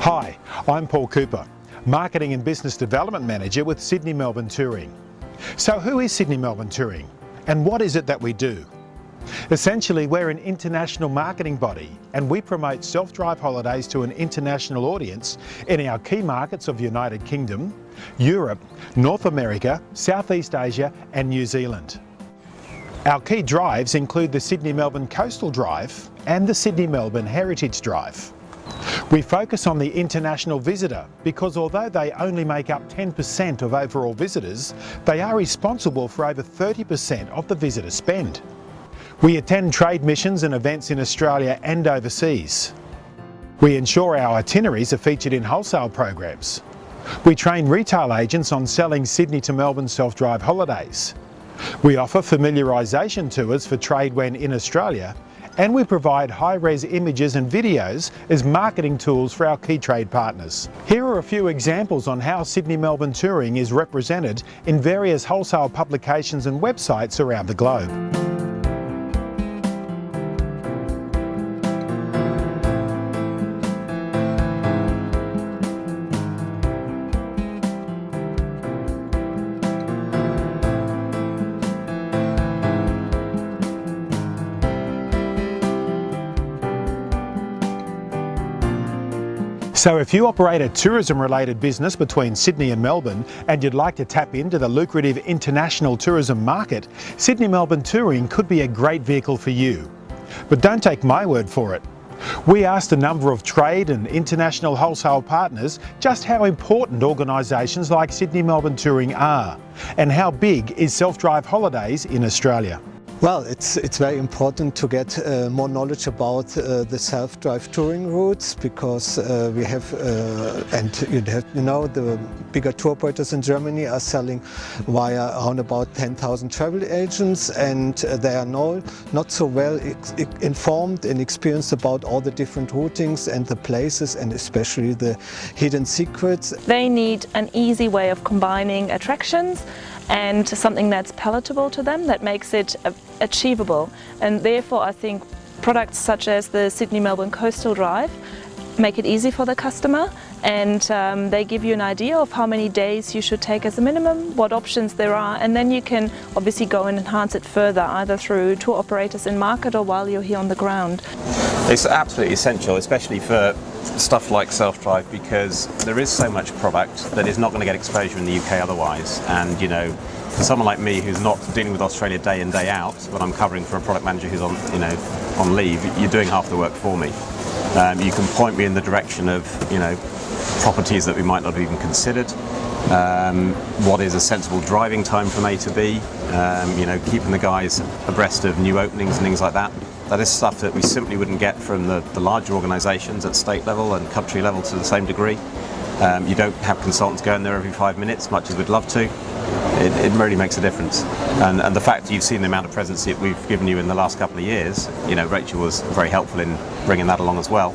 Hi, I'm Paul Cooper, Marketing and Business Development Manager with Sydney Melbourne Touring. So who is Sydney Melbourne Touring and what is it that we do? Essentially, we're an international marketing body and we promote self-drive holidays to an international audience in our key markets of United Kingdom, Europe, North America, Southeast Asia and New Zealand. Our key drives include the Sydney Melbourne Coastal Drive and the Sydney Melbourne Heritage Drive. We focus on the international visitor because although they only make up 10% of overall visitors, they are responsible for over 30% of the visitor spend. We attend trade missions and events in Australia and overseas. We ensure our itineraries are featured in wholesale programs. We train retail agents on selling Sydney to Melbourne self-drive holidays. We offer familiarisation tours for trade when in Australia, and we provide high-res images and videos as marketing tools for our key trade partners. Here are a few examples on how Sydney Melbourne Touring is represented in various wholesale publications and websites around the globe. So if you operate a tourism-related business between Sydney and Melbourne and you'd like to tap into the lucrative international tourism market, Sydney Melbourne Touring could be a great vehicle for you. But don't take my word for it. We asked a number of trade and international wholesale partners just how important organisations like Sydney Melbourne Touring are and how big is self-drive holidays in Australia. Well, it's very important to get more knowledge about the self-drive touring routes because we have, the bigger tour operators in Germany are selling via around about 10,000 travel agents, and they are not so well informed and experienced about all the different routings and the places and especially the hidden secrets. They need an easy way of combining attractions and something that's palatable to them, that makes it achievable. And therefore I think products such as the Sydney Melbourne Coastal Drive make it easy for the customer, and they give you an idea of how many days you should take as a minimum, what options there are, and then you can obviously go and enhance it further either through tour operators in market or while you're here on the ground. It's absolutely essential, especially for stuff like self-drive, because there is so much product that is not going to get exposure in the UK otherwise. And for someone like me who's not dealing with Australia day in, day out, when I'm covering for a product manager who's on leave, you're doing half the work for me. You can point me in the direction of properties that we might not have even considered. What is a sensible driving time from A to B? Keeping the guys abreast of new openings and things like that. That is stuff that we simply wouldn't get from the larger organisations at state level and country level to the same degree. You don't have consultants going there every 5 minutes, much as we'd love to. It really makes a difference. And the fact that you've seen the amount of presence that we've given you in the last couple of years, Rachel was very helpful in bringing that along as well.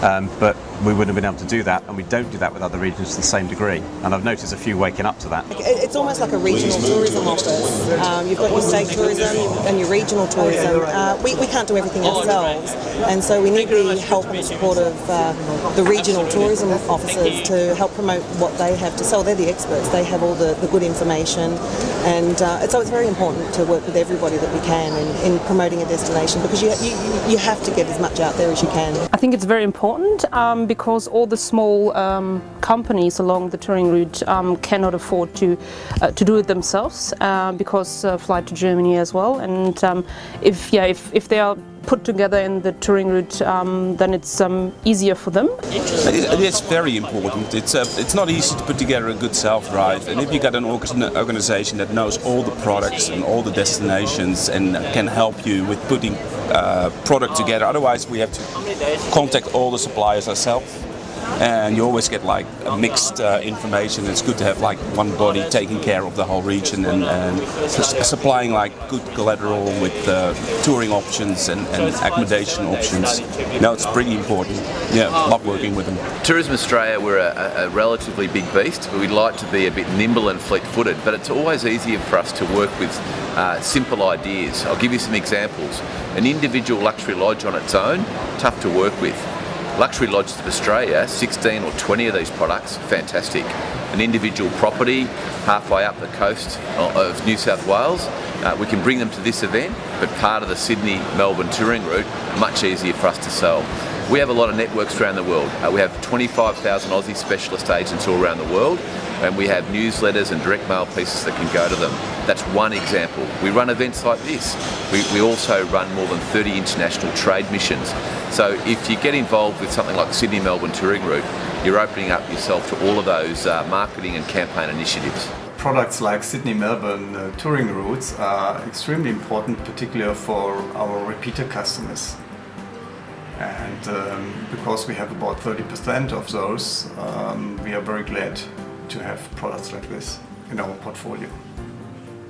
But we wouldn't have been able to do that, and we don't do that with other regions to the same degree. And I've noticed a few waking up to that. It's almost like a regional tourism office. You've got your state tourism and your regional tourism. We can't do everything ourselves, and so we need the help and the support of the regional tourism officers to help promote what they have to sell. They're the experts. They have all the good information, and so it's very important to work with everybody that we can in promoting a destination, because you have to get as much out there as you can. I think it's very important because all the small companies along the touring route cannot afford to do it themselves because flight to Germany as well. And if they are put together in the touring route, then it's easier for them. It's very important. It's not easy to put together a good self-drive, and if you got an organisation that knows all the products and all the destinations and can help you with putting product together, otherwise we have to contact all the suppliers ourselves. And you always get like a mixed information. It's good to have like one body taking care of the whole region and supplying like good collateral with touring options and accommodation options. It's pretty important. Love working with them. Tourism Australia, we're a relatively big beast, but we'd like to be a bit nimble and fleet-footed, but it's always easier for us to work with simple ideas. I'll give you some examples. An individual luxury lodge on its own, tough to work with. Luxury Lodges of Australia, 16 or 20 of these products, fantastic. An individual property halfway up the coast of New South Wales, we can bring them to this event, but part of the Sydney Melbourne touring route, much easier for us to sell. We have a lot of networks around the world. We have 25,000 Aussie specialist agents all around the world, and we have newsletters and direct mail pieces that can go to them. That's one example. We run events like this. We also run more than 30 international trade missions. So if you get involved with something like the Sydney Melbourne touring route, you're opening up yourself to all of those marketing and campaign initiatives. Products like Sydney Melbourne touring routes are extremely important, particularly for our repeater customers. And because we have about 30% of those, we are very glad to have products like this in our portfolio.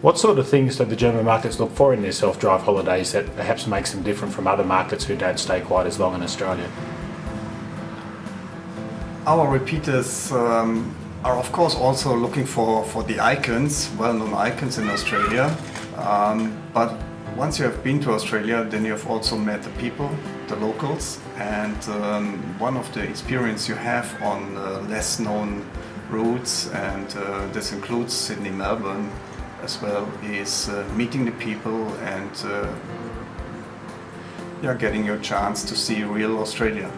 What sort of things do the German markets look for in their self-drive holidays that perhaps makes them different from other markets who don't stay quite as long in Australia? Our repeaters are of course also looking for the icons, well-known icons in Australia. But once you have been to Australia, then you have also met the people, the locals, and one of the experience you have on less known routes, and this includes Sydney Melbourne as well, is meeting the people and getting your chance to see real Australia.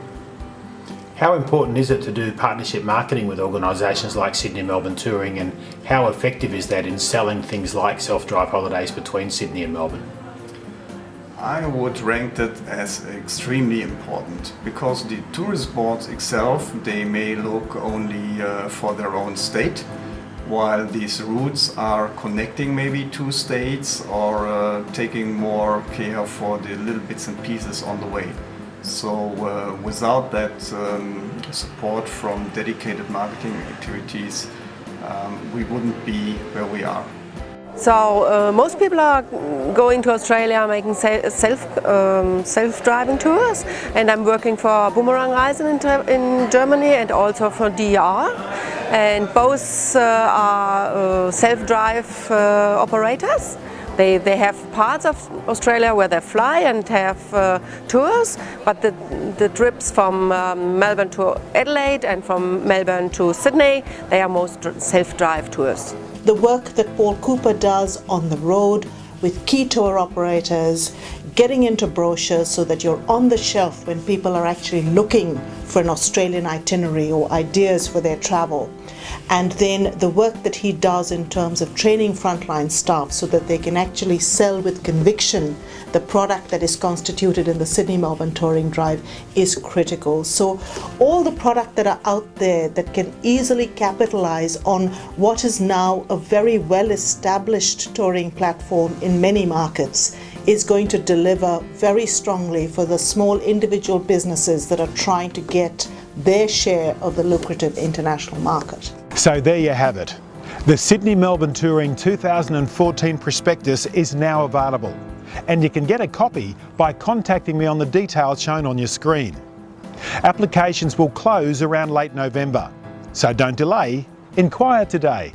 How important is it to do partnership marketing with organisations like Sydney Melbourne Touring, and how effective is that in selling things like self-drive holidays between Sydney and Melbourne? I would rank that as extremely important, because the tourist boards itself, they may look only for their own state, while these routes are connecting maybe two states or taking more care for the little bits and pieces on the way. So without that support from dedicated marketing activities, we wouldn't be where we are. So most people are going to Australia making self-driving tours, and I'm working for Boomerang Reisen in Germany and also for DR, and both are self-drive operators. They have parts of Australia where they fly and have tours, but the trips from Melbourne to Adelaide and from Melbourne to Sydney, they are most self-drive tours. The work that Paul Cooper does on the road with key tour operators, getting into brochures so that you're on the shelf when people are actually looking for an Australian itinerary or ideas for their travel. And then the work that he does in terms of training frontline staff so that they can actually sell with conviction the product that is constituted in the Sydney Melbourne Touring Drive is critical. So all the product that are out there that can easily capitalize on what is now a very well established touring platform in many markets is going to deliver very strongly for the small individual businesses that are trying to get their share of the lucrative international market. So there you have it. The Sydney Melbourne Touring 2014 prospectus is now available, and you can get a copy by contacting me on the details shown on your screen. Applications will close around late November, so don't delay, inquire today.